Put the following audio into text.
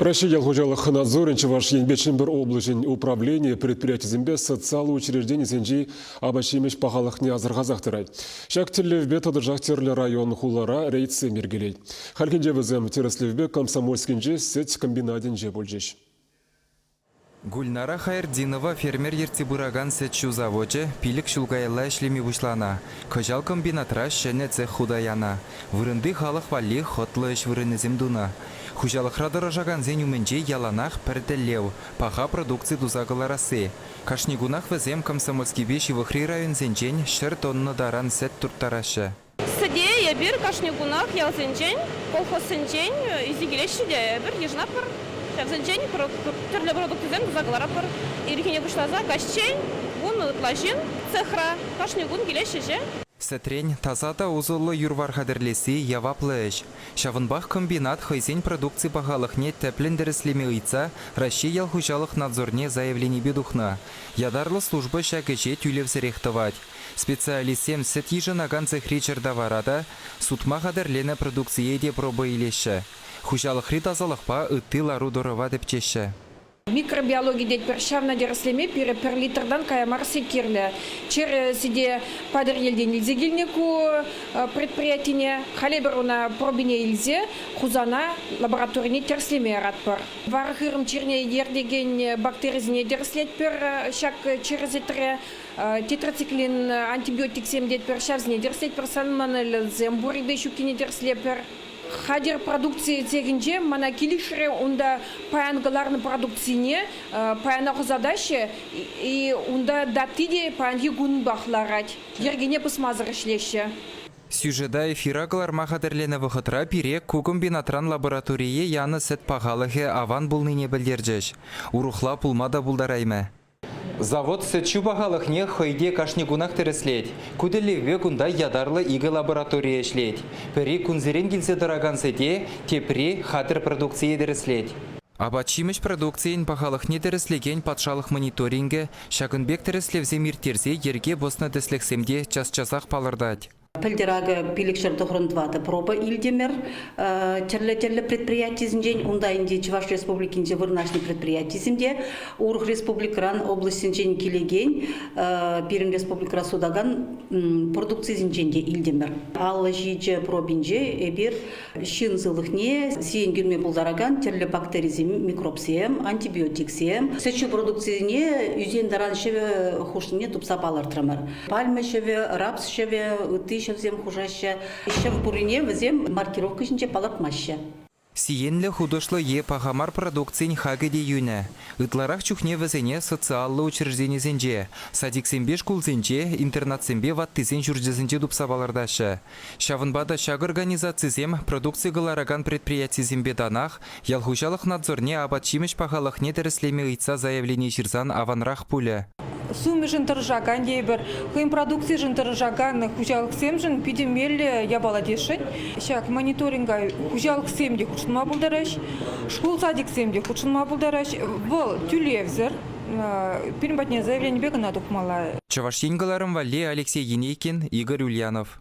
Россия ялхужалых надзорничий ваш еңбечін бір облачен управление предприятий зембе социалы учреждений зенжи абашимеш пағалық не азырғазақтырай. Шактерлевбе тодыржақтерлі район хулара рейдсе мергелей. Халкенже візем тереслевбе комсомольскенже сеть комбинаден же болжеш. Гульнара Хайрдинова фермер ертибураган сетчу заводе пилік шулгайла ішлеми вышлана. Кожал комбинатра шене цех худаяна. Вырынды халық вали хотлы іш вырыны земдуна. Хужалықра дорожаган зен үменже яланах пәртеллеу, паха продукции дузағыларасы. Кашнигунах візем комсомольский беші вықри район зенжен шыр тонны даран сет туртарашы. Саде я бир кашнигунах ял зенжен, колхоз зенжен, изигелеші де бір ежна пыр. Зенжен түрлі продукты зен дузағылара пыр. Ирихене бұшлаза кашчен, гун ытлажин, цехра, кашнигун келеші же. Сетрень тазата узулы юрвар хадерлесі яваплыш. Шавынбах комбинат хайзен продукции бағалықне тәплендеріслеме ұйца Россия ялхужалық надзорне заявление бедухна. Ядарлы службы шәкіже тюлевзірехтывать. Специалистем сет ежінаган цехри чердаварада сутма хадерлене продукция де пробы илеші. Хужалықри тазалықпа ұтты лару дорова депчеші. Микробиология дед першавна дереслеме пер литрдан каямар секирле. Чер сиде падер елден илзе гильнику предприятине, халеберуна пробине илзе, хузана лабораторине терслеме ратпар. Вархырым черне ердеген бактеризне дереслет пер шак через этре тетрациклин антибиотик сем дед першавзне дереслет персанманел зембуриде щукине дереслепер. Хадер продукции тегенже мана килишре унда паянгаларны продукцияне паянағы задача и унда датиде паянги гун бахларать. Ергене посмазыр ишлеші. Сюжеда эфирагалар махадерлене вахытра пире кукомбинатран лабораторие яны сет пағалығы аван булныне білдерджеш. Урухла пулмада булдарайме. Завод сетчу бағалықне хайде кашнигунақ тереслет. Күділеве күнда ядарлы игі лаборатория ішлет. Пері күнзерен келсе дыраган сете, тепри хатыр продукция дереслет. Абачимыш продукциян бағалықне тереслеген патшалық мониторингі шагынбек тереслевзе миртерзе ерге босна деслексемде час-часақ палырдать. Пілдерағы пилікшір тұғырындвады проба илдемер, черлі предприятизінде, онда инде Чуваш республикінде вырнашный предприятизінде, Урх республикаран областинжен келеген, Пирин республикара судаган продукцизінде илдемер. Ал жиджі пробинже, эбір шын зылықне, сиен гүрме бұлдараган, черлі бактеризем, микробсием, антибиотиксием. Сечу продукцизіне үзен даран шеве хушыне тупсап алыртырмыр. Пальма шеве, рапс шеве, шевзем хужаща, еще в бурине взем маркировка жинче палатмаща. Сиенлі худошлы е пахамар продукциян хагыде юне. Ытларах чухне везене социаллы учреждение зенже. Садиксембе шкулзенже, интернатсембе ваттызен жүрдезенже дупсабалардашы. Шавынбада шаг организацизем продукция галараган предприятизембе данах, ялхужалық надзорне абачимеш пахалықне тереслеме ыйца заявление жирзан аванрах пуле. Сумме жынтыржаган дейбір, хым продукция жынтыржаган хужалық семжін пидемелі ябала дешін. Шак мониторинга хужалық семде хұшынма бұлдараш, школ садик семде хұшынма бұлдараш. Бұл тюлевзір, перембатне заявление бегана дұқмала. Чаваш енгаларым вале Алексей Енейкин, Игорь Ульянов.